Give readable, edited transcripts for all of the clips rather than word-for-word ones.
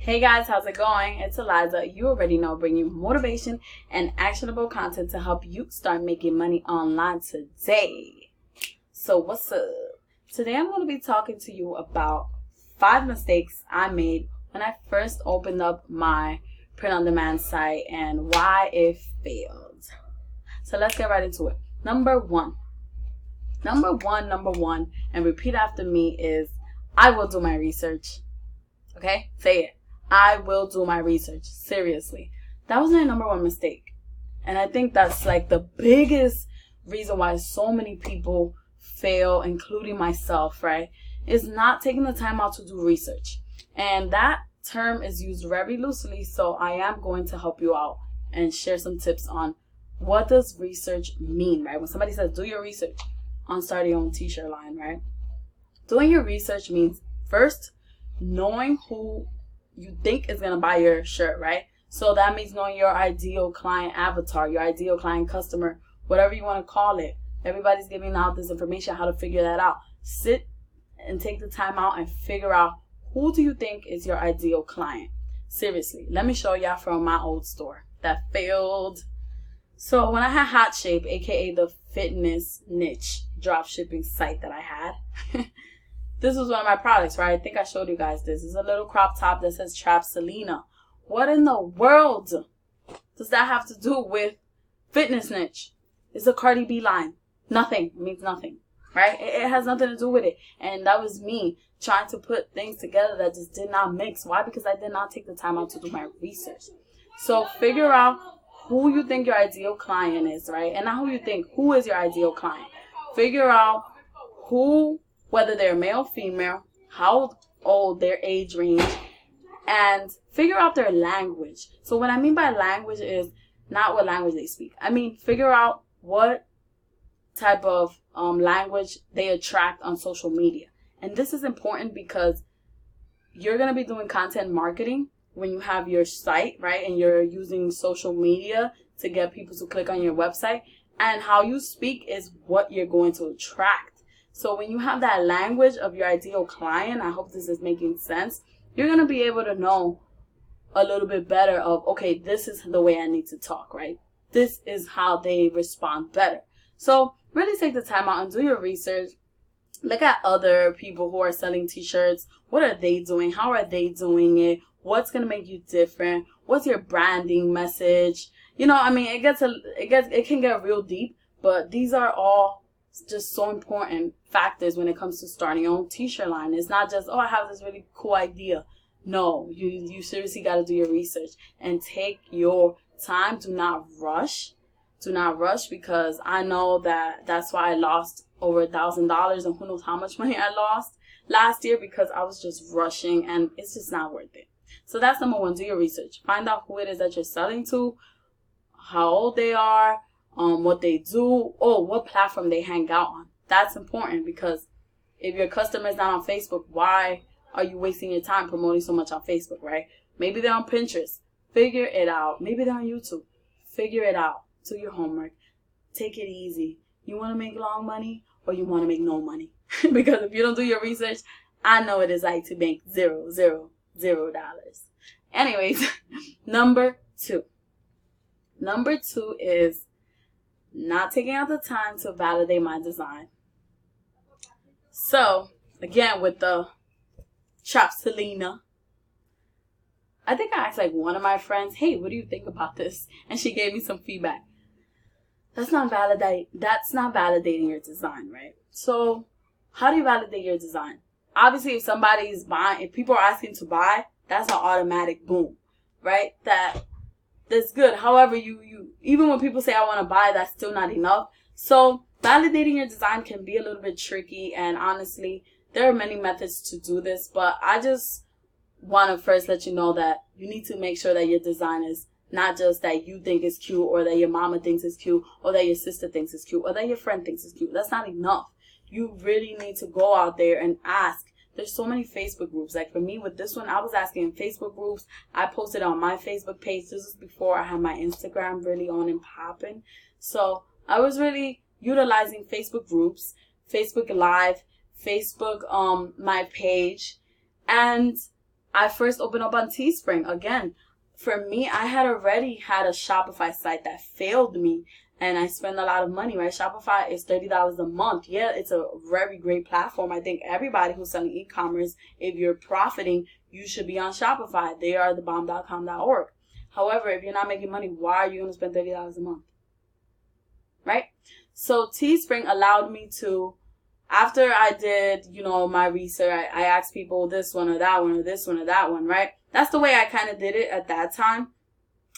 Hey guys, how's it going? It's Eliza. You already know, bringing you motivation and actionable content to help you start making money online today. So what's up? Today I'm going to be talking to you about 5 mistakes I made when I first opened up my print-on-demand site and why it failed. So let's get right into it. Number one, and repeat after me is, I will do my research. Okay? Say it. I will do my research. Seriously. That was my number one mistake. And I think that's like the biggest reason why so many people fail, including myself, right? Is not taking the time out to do research. And that term is used very loosely, so I am going to help you out and share some tips on what does research mean, right? When somebody says do your research on starting your own t-shirt line, right? Doing your research means first knowing who you think is going to buy your shirt, right? So that means knowing your ideal client avatar, your ideal client customer, whatever you want to call it. Everybody's giving out this information, how to figure that out. Sit and take the time out and figure out who do you think is your ideal client. Seriously, let me show y'all from my old store that failed. So when I had Hot Shape, aka the fitness niche drop shipping site that I had, this was one of my products, right? I think I showed you guys this. It's a little crop top that says Trap Selena. What in the world does that have to do with fitness niche? It's a Cardi B line. Nothing. It means nothing, right? It has nothing to do with it. And that was me trying to put things together that just did not mix. Why? Because I did not take the time out to do my research. So figure out who you think your ideal client is, right? And not who you think. Who is your ideal client? Figure out who, whether they're male, female, how old, their age range, and figure out their language. So what I mean by language is not what language they speak. I mean, figure out what type of language they attract on social media. And this is important because you're going to be doing content marketing when you have your site, right? And you're using social media to get people to click on your website. And how you speak is what you're going to attract. So when you have that language of your ideal client, I hope this is making sense, you're going to be able to know a little bit better of, okay, this is the way I need to talk, right? This is how they respond better. So really take the time out and do your research. Look at other people who are selling t-shirts. What are they doing? How are they doing it? What's going to make you different? What's your branding message? You know, I mean, it can get real deep, but these are all just so important factors when it comes to starting your own t-shirt line. It's not just, oh, I have this really cool idea. No, you seriously got to do your research and take your time. Do not rush. Do not rush, because I know that's why I lost over $1,000 and who knows how much money I lost last year, because I was just rushing and it's just not worth it. So that's number one. Do your research. Find out who it is that you're selling to, how old they are, what they do, what platform they hang out on. That's important, because if your customer is not on Facebook, why are you wasting your time promoting so much on Facebook, right? Maybe they're on Pinterest. Figure it out. Maybe they're on YouTube. Figure it out. Do your homework. Take it easy. You want to make long money or you want to make no money? Because if you don't do your research, I know it is like to make $0. Anyways, number two. Number two is not taking out the time to validate my design. So, again, with the Trap Selena, I think I asked like one of my friends, hey, what do you think about this? And she gave me some feedback. That's not validating your design, right? So, how do you validate your design? Obviously, if somebody is buying, if people are asking to buy, that's an automatic boom, right? That's good. However, you even when people say I want to buy, that's still not enough. So validating your design can be a little bit tricky, and honestly, there are many methods to do this, but I just want to first let you know that you need to make sure that your design is not just that you think is cute, or that your mama thinks is cute, or that your sister thinks is cute, or that your friend thinks is cute. That's not enough. You really need to go out there and ask. There's so many Facebook groups. Like for me with this one, I was asking in Facebook groups. I posted on my Facebook page. This was before I had my Instagram really on and popping. So I was really utilizing Facebook groups, Facebook Live, Facebook, my page, and I first opened up on Teespring. Again, for me, I had already had a Shopify site that failed me, and I spend a lot of money, right? Shopify is $30 a month. Yeah, it's a very great platform. I think everybody who's selling e-commerce, if you're profiting, you should be on Shopify. They are thebomb.com.org. However, if you're not making money, why are you going to spend $30 a month? Right? So Teespring allowed me to, after I did, my research, I asked people this one or that one or this one or that one, right? That's the way I kind of did it at that time.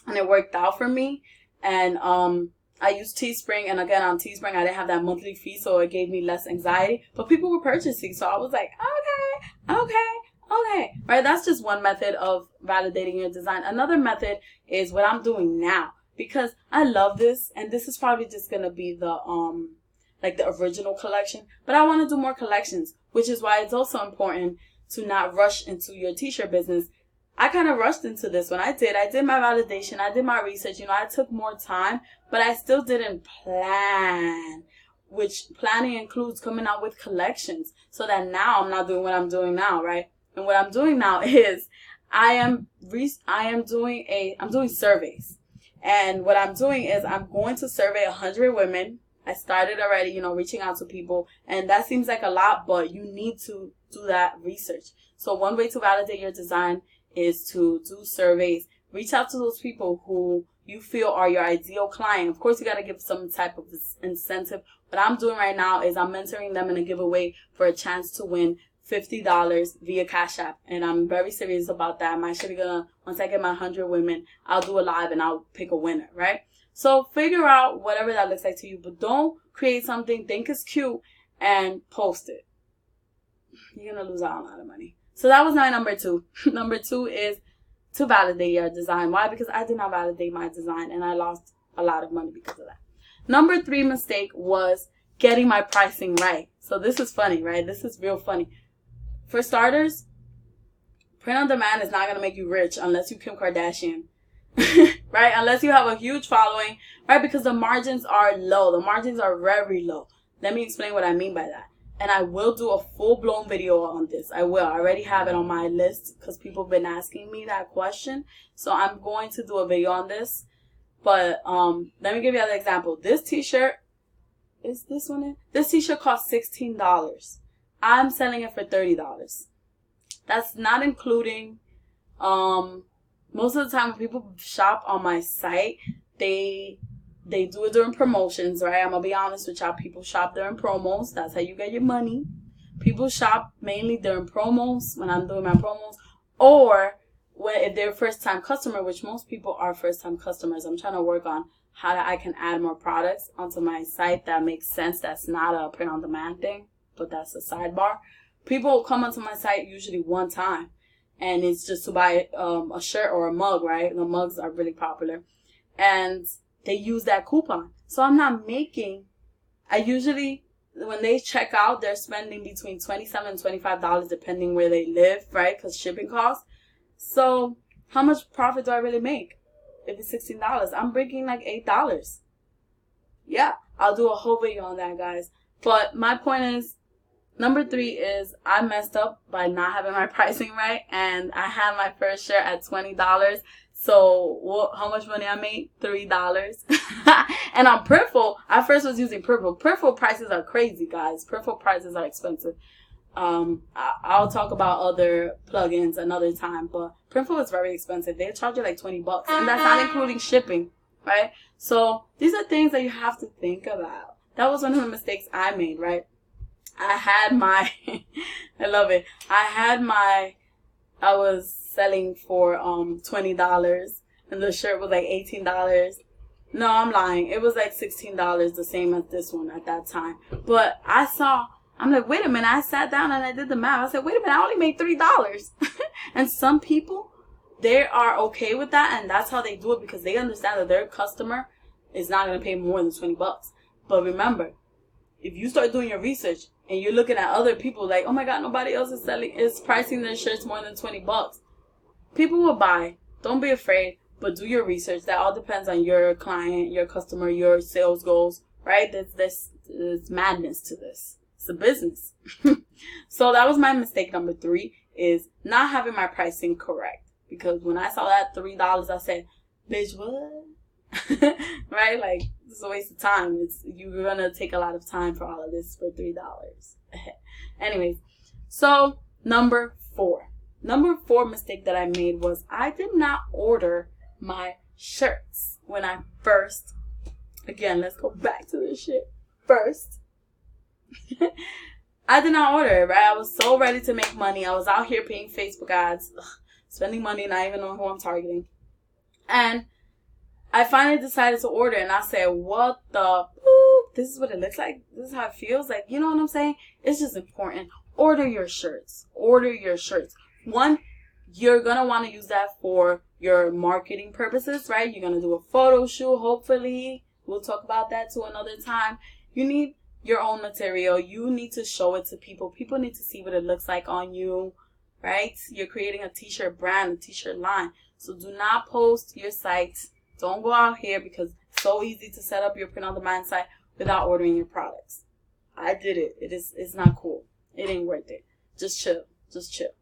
And it worked out for me. And I used Teespring. And again, on Teespring, I didn't have that monthly fee, so it gave me less anxiety. But people were purchasing. So I was like, okay. Right? That's just one method of validating your design. Another method is what I'm doing now. Because I love this. And this is probably just going to be the original collection, but I want to do more collections, which is why it's also important to not rush into your t-shirt business. I kind of rushed into this when I did my validation, I did my research, I took more time, but I still didn't plan, which planning includes coming out with collections, so that now I'm not doing what I'm doing now, right? And what I'm doing now is I'm doing surveys. And what I'm doing is I'm going to survey 100 women. I started already, reaching out to people, and that seems like a lot, but you need to do that research. So one way to validate your design is to do surveys. Reach out to those people who you feel are your ideal client. Of course, you got to give some type of incentive. What I'm doing right now is I'm mentoring them in a giveaway for a chance to win $50 via Cash App, and I'm very serious about that. I'm actually gonna, once I get my 100 women, I'll do a live and I'll pick a winner, right? So figure out whatever that looks like to you, but don't create something, think it's cute, and post it. You're going to lose out on a lot of money. So that was my number 2. Number 2 is to validate your design. Why? Because I did not validate my design, and I lost a lot of money because of that. Number 3 mistake was getting my pricing right. So this is funny, right? This is real funny. For starters, print on demand is not going to make you rich unless you Kim Kardashian. Right? Unless you have a huge following, right? Because the margins are low. The margins are very low. Let me explain what I mean by that. And I will do a full-blown video on this. I will. I already have it on my list because people have been asking me that question. So I'm going to do a video on this. But let me give you another example. This t-shirt, is this one in? This t-shirt costs $16. I'm selling it for $30. That's not including most of the time when people shop on my site, they do it during promotions, right? I'm going to be honest with y'all. People shop during promos. That's how you get your money. People shop mainly during promos when I'm doing my promos. Or if they're a first-time customer, which most people are first-time customers. I'm trying to work on how I can add more products onto my site that makes sense. That's not a print-on-demand thing, but that's a sidebar. People come onto my site usually one time. And it's just to buy a shirt or a mug, right? The mugs are really popular. And they use that coupon. So I'm not making... I usually, when they check out, they're spending between $27 and $25 depending where they live, right? Because shipping costs. So how much profit do I really make? If it's $16, I'm breaking like $8. Yeah, I'll do a whole video on that, guys. But my point is, number 3 is I messed up by not having my pricing right, and I had my first shirt at $20. So how much money I made? $3. And on Printful, I first was using Printful. Printful prices are crazy, guys. Printful prices are expensive. I'll talk about other plugins another time, but Printful is very expensive. They charge you like $20, and that's not including shipping, right? So these are things that you have to think about. That was one of the mistakes I made, right? I had my, I love it. I was selling for $20, and the shirt was like $18. No, I'm lying. It was like $16, the same as this one at that time. But I'm like, wait a minute. I sat down and I did the math. I said, wait a minute, I only made $3. And some people, they are okay with that, and that's how they do it because they understand that their customer is not going to pay more than $20. But remember, if you start doing your research and you're looking at other people like, oh my God, nobody else is pricing their shirts more than $20, people will buy. Don't be afraid, but do your research. That all depends on your client, your customer, your sales goals, right? There's madness to this. It's a business. So that was my mistake number 3, is not having my pricing correct. Because when I saw that $3, I said, bitch, what? Right? Like, it's a waste of time. You're gonna take a lot of time for all of this for $3. Anyways, so number 4 mistake that I made was I did not order my shirts when I first, again, let's go back to this shit first. I did not order it, right? I was so ready to make money. I was out here paying Facebook ads, spending money, not even knowing who I'm targeting. And I finally decided to order, and I said, what the boop? This is what it looks like. This is how it feels. Like, you know what I'm saying? It's just important. Order your shirts. Order your shirts. One, you're going to want to use that for your marketing purposes, right? You're going to do a photo shoot, hopefully. We'll talk about that to another time. You need your own material. You need to show it to people. People need to see what it looks like on you, right? You're creating a t-shirt brand, a t-shirt line. So do not post your site. Don't go out here because it's so easy to set up your print on demand site without ordering your products. I did it. It's not cool. It ain't worth it. Just chill. Just chill.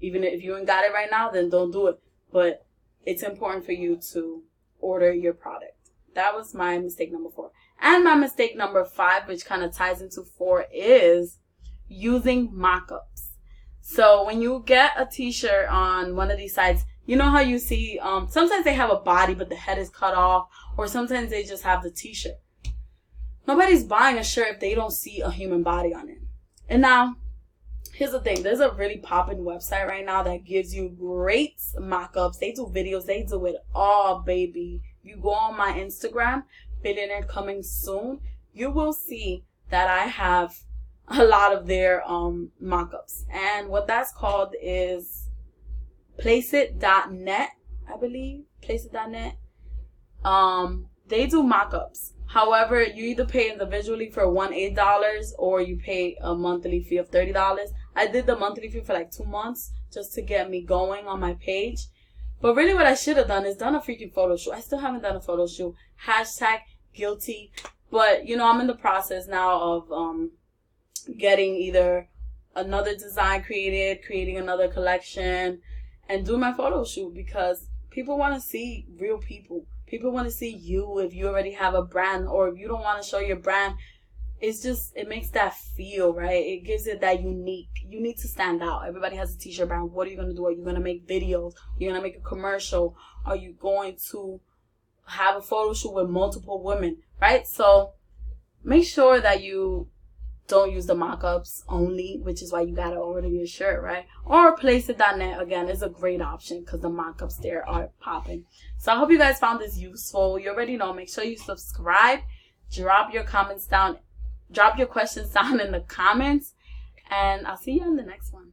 Even if you ain't got it right now, then don't do it. But it's important for you to order your product. That was my mistake number 4. And my mistake number 5, which kind of ties into 4, is using mock-ups. So when you get a t-shirt on one of these sites, you know how you see, sometimes they have a body, but the head is cut off. Or sometimes they just have the t-shirt. Nobody's buying a shirt if they don't see a human body on it. And now, here's the thing. There's a really popping website right now that gives you great mock-ups. They do videos. They do it all, baby. You go on my Instagram, Billionaire Coming Soon, you will see that I have a lot of their mock-ups. And what that's called is Placeit.net, I believe. Placeit.net. They do mock-ups. However, you either pay individually for $8 or you pay a monthly fee of $30. I did the monthly fee for like 2 months just to get me going on my page. But really what I should have done is done a freaking photo shoot. I still haven't done a photo shoot. Hashtag guilty. But, you know, I'm in the process now of getting either another design created, creating another collection, and doing my photo shoot because people want to see real people. People want to see you if you already have a brand, or if you don't want to show your brand. It's just, it makes that feel, right? It gives it that unique. You need to stand out. Everybody has a t-shirt brand. What are you going to do? Are you going to make videos? Are you going to make a commercial? Are you going to have a photo shoot with multiple women, right? So make sure that you don't use the mock-ups only, which is why you got to order your shirt, right? Or Placeit.net, again, is a great option because the mock-ups there are popping. So I hope you guys found this useful. You already know. Make sure you subscribe. Drop your comments down. Drop your questions down in the comments. And I'll see you in the next one.